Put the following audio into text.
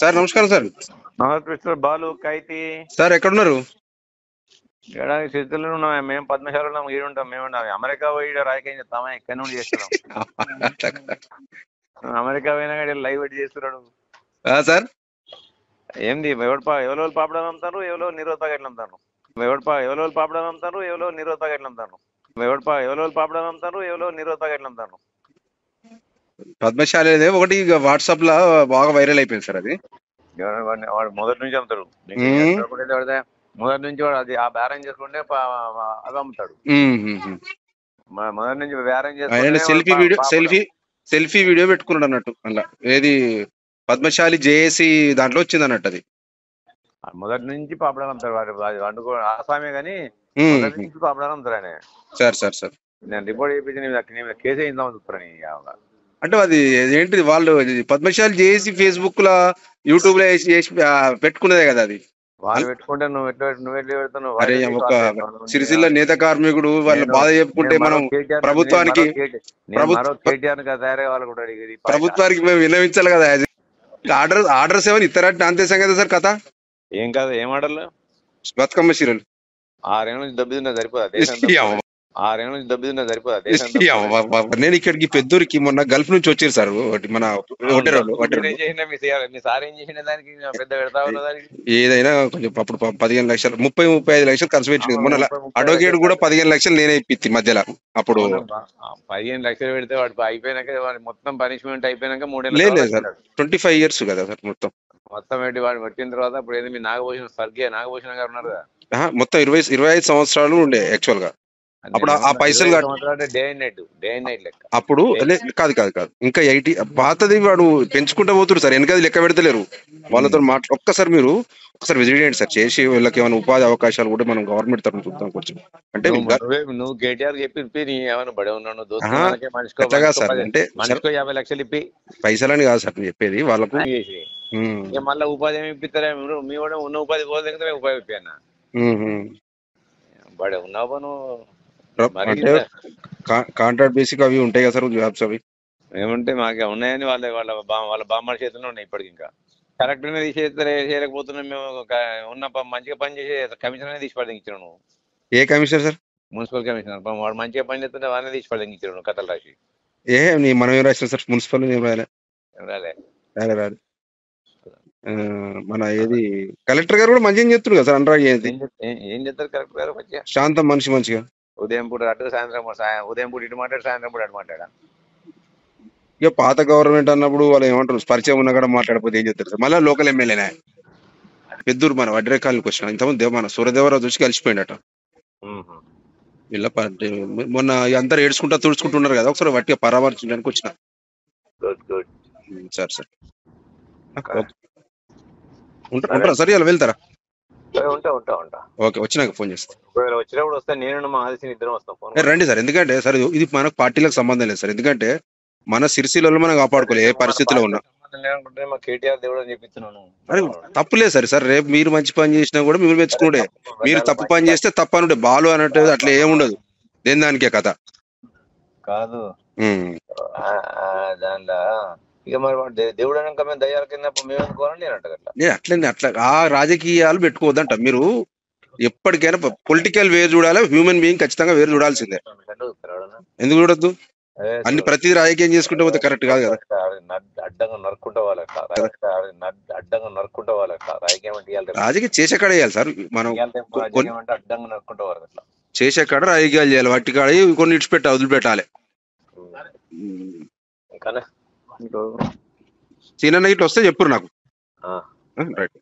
Sir నమస్కారం sir. Mister Balu కైతి sir ఎక్కడున్నారు? ఏడాది స్థితిలో ఉన్నాం మేము. పద్మశాలలో ఈడుంటాం మేము. అమెరికా పోయి రాజకీయం చేస్తామా? ఇక్కడ నుండి చేస్తున్నాం. అమెరికా పోయినా కానీ లైవ్ పెట్టి చేస్తున్నాడు సార్. ఏంది ఎవరో పాపడాలు అమ్ముతారు, ఎవరో నిరోధ ప్యాకెట్లు అమ్ముతారు. ఎవరో పాపడాలు అమ్ముతారు, ఎవరో నిరోధ ప్యాకెట్లు అమ్ముతారు. ఎవరో పాపడాలు అమ్ముతారు, ఎవరో నిరోధ ప్యాకెట్లు అమ్ముతారు. పద్మశాలి ఒకటి వాట్సాప్ లో బాగా వైరల్ అయిపోయింది సార్. అది వాడు మొదటి నుంచి అమ్ముతాడు. మొదటి నుంచి వాడు అది ఆ బేరం చేసుకుంటే అవి అమ్ముతాడు. మొదటి నుంచి బేరం చేసుకుంటే సెల్ఫీ వీడియో పెట్టుకున్నాడు అన్నట్టు. అలా ఏది పద్మశాలి జేఏసీ దాంట్లో వచ్చింది అన్నట్టు. అది మొదటి నుంచి పాపడాలు అమ్ముతాడు. వాడు వండుకో ఆసామే కానీ మొదటి నుంచి పాపడాలు అమ్ముతాడు ఆయన. సార్ నేను రిపోర్ట్ చేయించి కేసు వేయిందామని చూస్తాను. అంటే అది ఏంటిది, వాళ్ళు పద్మశాలి జేఏసీ ఫేస్బుక్ లా యూట్యూబ్ లో పెట్టుకున్నదే కదా. అది వాళ్ళు పెట్టుకుంటే నువ్వు పెడతావు. అరే ఒక సిరిసిల్ల నేత కార్మికుడు వాళ్ళ బాధ చెప్పుకుంటే మనం ప్రభుత్వానికి మేము విన్నవించాలి కదా. ఆర్డర్స్ ఏమైనా ఇస్తారంటే అంతే సంగతి సార్. కథ ఏం కాదు. ఏం ఆర్డర్లు? బతుకమ్మ చీరలు 6 ఏళ్ళ నుంచి దెబ్బతిన్నా సరిపోదా? 6 ఏళ్ళ నుంచి దెబ్బతిన్నా సరిపోదా? నేను ఇక్కడికి పెద్దూరికి మొన్న గల్ఫ్ నుంచి వచ్చారు సార్. మన ఏదైనా కొంచెం అప్పుడు 15 లక్షలు 30-35 లక్షలు ఖర్చు పెట్టింది. మొన్న అడ్వకేట్ కూడా 15 లక్షలు నేనే ఇప్పింది మధ్యలో. అప్పుడు 15 లక్షలు పెడితే వాడు అయిపోయినాక మొత్తం పనిష్మెంట్ అయిపోయినాక 3 లేదు సార్. 25 years కదా సార్. మొత్తం పెట్టి వాడు పెట్టిన తర్వాత ఇప్పుడు ఏది మీ నాగభూషణ స్వర్గీయ నాగభూషణ గారు ఉన్నారు కదా, మొత్తం 25 సంవత్సరాలు ఉండే యాక్చువల్ గా. అప్పుడు ఆ పైసలు డే అండ్ నైట్ లెక్క. అప్పుడు కాదు ఇంకా 80 పాతది వాడు పెంచుకుంటూ పోతున్నారు సార్. వెనకది లెక్క పెడతలేరు. వాళ్ళతో ఒక్కసారి మీరు ఒకసారి విజిట్ చేయండి సార్. చేసి వీళ్ళకి ఏమైనా ఉపాధి అవకాశాలు కూడా మనం గవర్నమెంట్ తరఫున చూద్దాం కొంచెం. అంటే నువ్వు కేటీఆర్ చెప్పి ఏమైనా బడే ఉన్నాను సార్. అంటే 50 లక్షలు ఇప్పి పైసలని కాదు సార్ చెప్పేది వాళ్ళకు. మళ్ళీ ఉపాధి ఏమి ఇప్పిస్తారా? మీ కూడా ఉన్న ఉపాధి పోతే ఉపాధి ఇప్పి అన్న బడే ఉన్నావు నువ్వు. కాంట్రాక్ట్ బేసిక్ అవి ఉంటాయి కదా సార్ జాబ్స్. అవి ఏమంటే మాకు ఉన్నాయని వాళ్ళ బామ్మల చేతుల్లో ఉన్నాయి. ఇప్పటికి ఇంకా కరెక్ట్ గా చేయలేకపోతున్నాం మేము. ఉన్న మంచిగా పని చేసే కమిషనర్ తీసి పడదించాను. నువ్వు ఏ కమిషనర్ సార్? Municipal commissioner. వాడు మంచిగా పని చేస్తుంటే వాడిని తీసి పడదించాను కథలు రాసి. మనం ఏం రాసినాం సార్? మున్సిపల్ ఏం రాలే. మన ఏది కలెక్టర్ గారు కూడా మంచిగా చెప్తున్నారు కదా సార్. అనురాగ్ ఏం చెప్తారు కలెక్టర్ గారు? మంచిగా శాంతం మనిషి మంచిగా ఉదయం పూట అటు సాయంత్రం ఉదయం పూట ఇటు మాట్లాడు, సాయంత్రం పూట అటు మాట్లాడా. ఇక పాత గవర్నమెంట్ అన్నప్పుడు వాళ్ళు ఏమంటారు, పరిచయం ఉన్నా కూడా మాట్లాడకపోతే ఏం చెప్తారు సార్. మళ్ళీ లోకల్ ఎమ్మెల్యేనా పెద్దూరు మన వడ్రేకాలకి వచ్చిన ఇంతకుముందు మన సూర్యదేవరాజు వచ్చి కలిసిపోయిండట. వీళ్ళ మొన్న అందరు ఏడ్చుకుంటా తుడుచుకుంటున్నారు కదా, ఒకసారి వట్టిగా పరామర్శించడానికి వచ్చిన. సార్ ఉంటారా సరే? అలా వెళ్తారా? ఉంటా. ఓకే, వచ్చినాక ఫోన్ చేస్తా. వచ్చినప్పుడు వస్తే నేను మా ఆదిత్య ఇద్దరం వస్తాం. రండి సార్. ఎందుకంటే సార్ ఇది మనకు పార్టీలకు సంబంధం లేదు సార్. ఎందుకంటే మన సిరిసిల్లలో మనం కాపాడుకోలేదు ఏ పరిస్థితిలో ఉన్నా. అరే తప్పులేదు సార్. రేపు మీరు మంచి పని చేసినా కూడా మీరు మెచ్చుకునే, మీరు తప్పు పని చేస్తే తప్పనుండే బాలు అన్నట్టు అట్లా ఏముండదు. దేని దానికే కథ కాదు. దాంట్లో ఇక మరి దేవుడు అనక మేము దయ్యాల కింద మేము అనుకోవాలని నేను అట్లా ఆ రాజకీయాలు పెట్టుకోవద్దంట. మీరు ఎప్పటికైనా పొలిటికల్ వేరు చూడాలి, హ్యూమన్ బీయింగ్ ఖచ్చితంగా వేరు చూడాల్సిందే. ఎందుకు చూడొద్దు? అన్ని ప్రతి రాజకీయం చేసుకుంటే పోతే కరెక్ట్ కాదు కదా. అడ్డంగా నరుక్కుంటా వాళ్ళ రాజకీయం చేసే కాడ వేయాలి సార్. మనం అడ్డంగా నరుక్కుంటా వాళ్ళ చేసే కాడ రాజకీయాలు చేయాలి. వాటి కాడ కొన్ని ఇడిచిపెట్టాలి, వదిలిపెట్టాలి. సీనన్న ఇట్లా వస్తే చెప్పురు నాకు. రైట్.